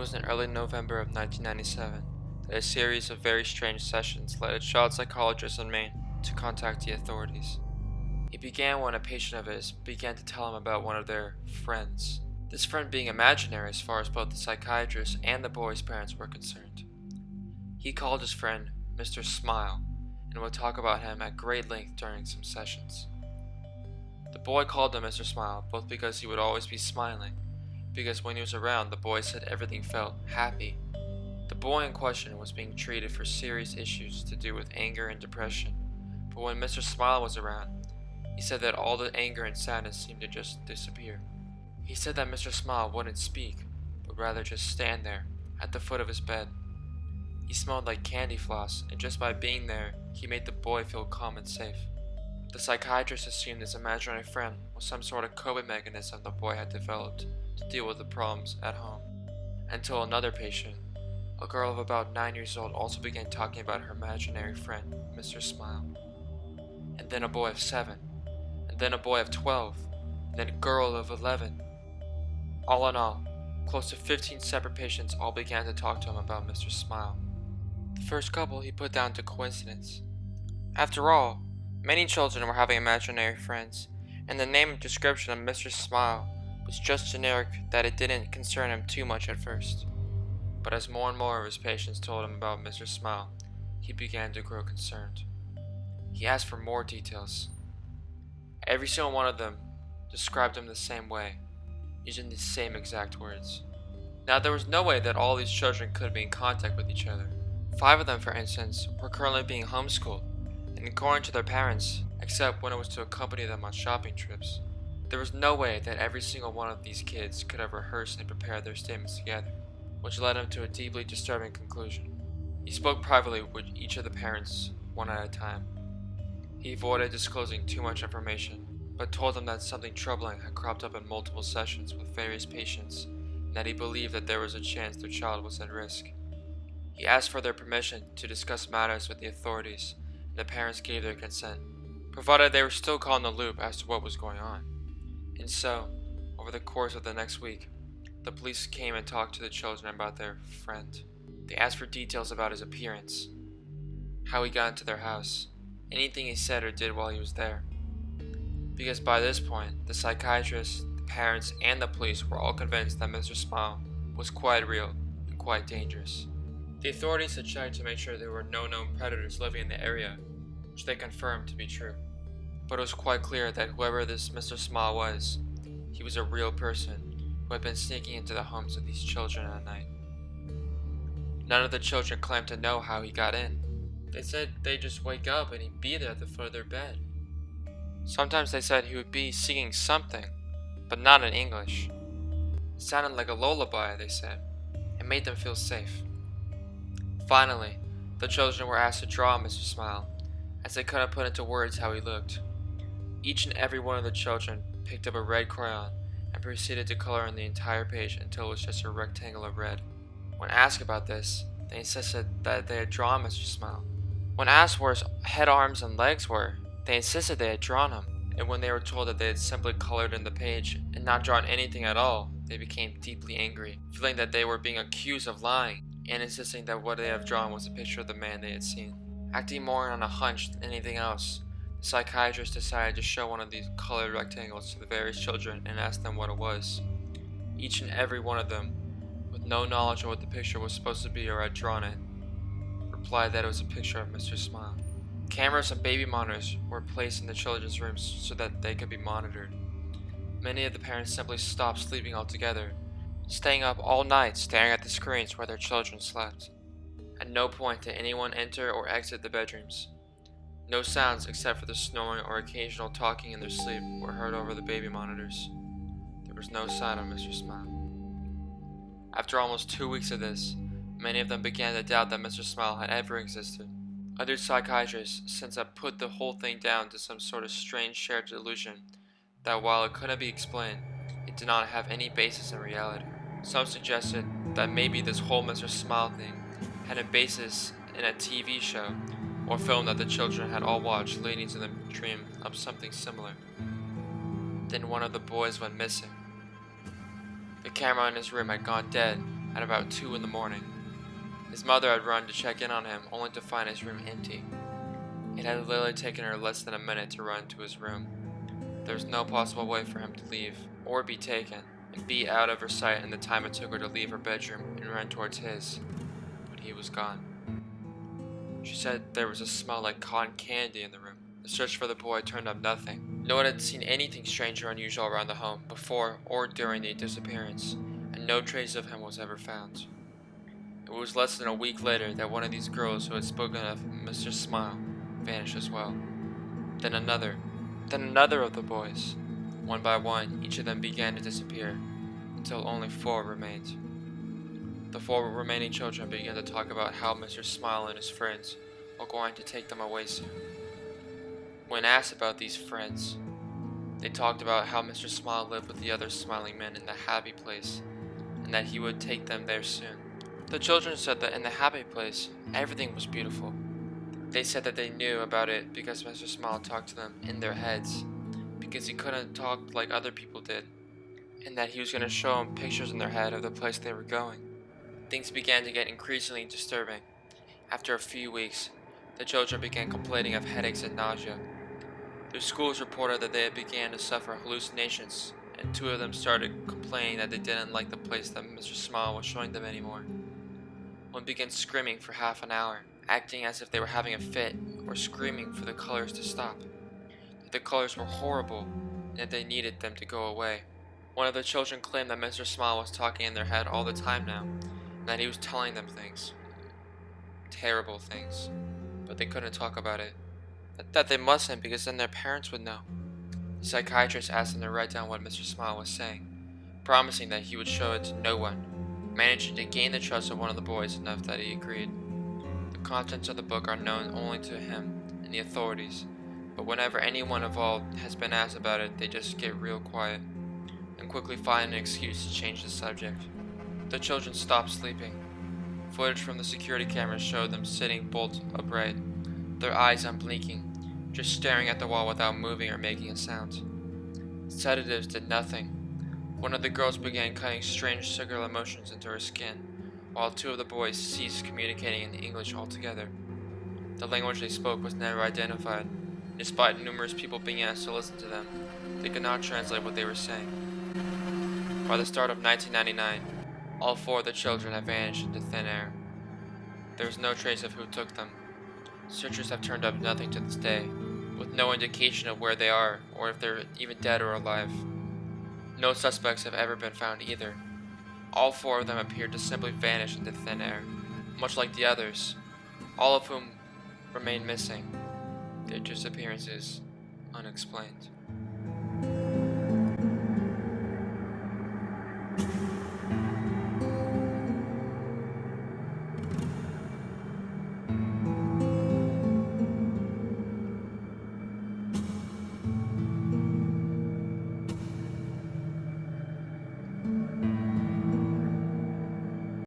was in early November of 1997 that a series of very strange sessions led a child psychologist in Maine to contact the authorities. It began when a patient of his began to tell him about one of their friends. This friend being imaginary as far as both the psychiatrist and the boy's parents were concerned. He called his friend Mr. Smile and would talk about him at great length during some sessions. The boy called him Mr. Smile both because he would always be smiling, because when he was around, the boy said everything felt happy. The boy in question was being treated for serious issues to do with anger and depression, but when Mr. Smile was around, he said that all the anger and sadness seemed to just disappear. He said that Mr. Smile wouldn't speak, but rather just stand there, at the foot of his bed. He smelled like candy floss, and just by being there, he made the boy feel calm and safe. The psychiatrist assumed this imaginary friend was some sort of coping mechanism the boy had developed to deal with the problems at home. Until another patient, a girl of about 9 years old, also began talking about her imaginary friend, Mr. Smile. And then a boy of 7, and then a boy of 12, and then a girl of 11. All in all, close to 15 separate patients all began to talk to him about Mr. Smile. The first couple he put down to coincidence. After all, many children were having imaginary friends, and the name and description of Mr. Smile was just generic that it didn't concern him too much at first. But as more and more of his patients told him about Mr. Smile, he began to grow concerned. He asked for more details. Every single one of them described him the same way, using the same exact words. Now there was no way that all these children could be in contact with each other. 5 of them, for instance, were currently being homeschooled, and according to their parents, except when it was to accompany them on shopping trips. There was no way that every single one of these kids could have rehearsed and prepared their statements together, which led him to a deeply disturbing conclusion. He spoke privately with each of the parents, one at a time. He avoided disclosing too much information, but told them that something troubling had cropped up in multiple sessions with various patients, and that he believed that there was a chance their child was at risk. He asked for their permission to discuss matters with the authorities, and the parents gave their consent, provided they were still caught in the loop as to what was going on. And so, over the course of the next week, the police came and talked to the children about their friend. They asked for details about his appearance, how he got into their house, anything he said or did while he was there. Because by this point, the psychiatrist, the parents, and the police were all convinced that Mr. Smile was quite real and quite dangerous. The authorities had checked to make sure there were no known predators living in the area, which they confirmed to be true. But it was quite clear that whoever this Mr. Smile was, he was a real person who had been sneaking into the homes of these children at night. None of the children claimed to know how he got in. They said they'd just wake up and he'd be there at the foot of their bed. Sometimes they said he would be singing something, but not in English. It sounded like a lullaby, they said. It made them feel safe. Finally, the children were asked to draw Mr. Smile, as they couldn't put into words how he looked. Each and every one of the children picked up a red crayon and proceeded to color in the entire page until it was just a rectangle of red. When asked about this, they insisted that they had drawn Mr. Smile. When asked where his head, arms, and legs were, they insisted they had drawn him. And when they were told that they had simply colored in the page and not drawn anything at all, they became deeply angry, feeling that they were being accused of lying, and insisting that what they had drawn was a picture of the man they had seen. Acting more on a hunch than anything else, the psychiatrist decided to show one of these colored rectangles to the various children and ask them what it was. Each and every one of them, with no knowledge of what the picture was supposed to be or had drawn it, replied that it was a picture of Mr. Smile. Cameras and baby monitors were placed in the children's rooms so that they could be monitored. Many of the parents simply stopped sleeping altogether, staying up all night staring at the screens where their children slept. At no point did anyone enter or exit the bedrooms. No sounds except for the snoring or occasional talking in their sleep were heard over the baby monitors. There was no sign of Mr. Smile. After almost 2 weeks of this, many of them began to doubt that Mr. Smile had ever existed. Other psychiatrists since have put the whole thing down to some sort of strange shared delusion that while it couldn't be explained, it did not have any basis in reality. Some suggested that maybe this whole Mr. Smile thing had a basis in a TV show or film that the children had all watched, leading to them dream of something similar. Then one of the boys went missing. The camera in his room had gone dead, at about 2 in the morning. His mother had run to check in on him, only to find his room empty. It had literally taken her less than a minute to run to his room. There was no possible way for him to leave, or be taken, and be out of her sight in the time it took her to leave her bedroom and run towards his. But he was gone. She said there was a smell like cotton candy in the room. The search for the boy turned up nothing. No one had seen anything strange or unusual around the home before or during the disappearance, and no trace of him was ever found. It was less than a week later that one of these girls who had spoken of Mr. Smile vanished as well. Then another of the boys. One by one, each of them began to disappear, until only 4 remained. The 4 remaining children began to talk about how Mr. Smile and his friends were going to take them away soon. When asked about these friends, they talked about how Mr. Smile lived with the other smiling men in the happy place, and that he would take them there soon. The children said that in the happy place, everything was beautiful. They said that they knew about it because Mr. Smile talked to them in their heads, because he couldn't talk like other people did, and that he was going to show them pictures in their head of the place they were going. Things began to get increasingly disturbing. After a few weeks, the children began complaining of headaches and nausea. Their schools reported that they had began to suffer hallucinations, and 2 of them started complaining that they didn't like the place that Mr. Smile was showing them anymore. One began screaming for half an hour, acting as if they were having a fit, or screaming for the colors to stop. That the colors were horrible, and that they needed them to go away. One of the children claimed that Mr. Smile was talking in their head all the time now, and that he was telling them things. Terrible things. But they couldn't talk about it. That they mustn't, because then their parents would know. The psychiatrist asked them to write down what Mr. Smile was saying, promising that he would show it to no one, managing to gain the trust of one of the boys enough that he agreed. The contents of the book are known only to him and the authorities, but whenever anyone involved has been asked about it, they just get real quiet and quickly find an excuse to change the subject. The children stopped sleeping. Footage from the security cameras showed them sitting bolt upright, their eyes unblinking, just staring at the wall without moving or making a sound. Sedatives did nothing. One of the girls began cutting strange circular motions into her skin, while 2 of the boys ceased communicating in English altogether. The language they spoke was never identified. Despite numerous people being asked to listen to them, they could not translate what they were saying. By the start of 1999, all 4 of the children had vanished into thin air. There was no trace of who took them. Searchers have turned up nothing to this day, with no indication of where they are or if they're even dead or alive. No suspects have ever been found either. All 4 of them appeared to simply vanish into thin air, much like the others, all of whom remain missing, their disappearances unexplained.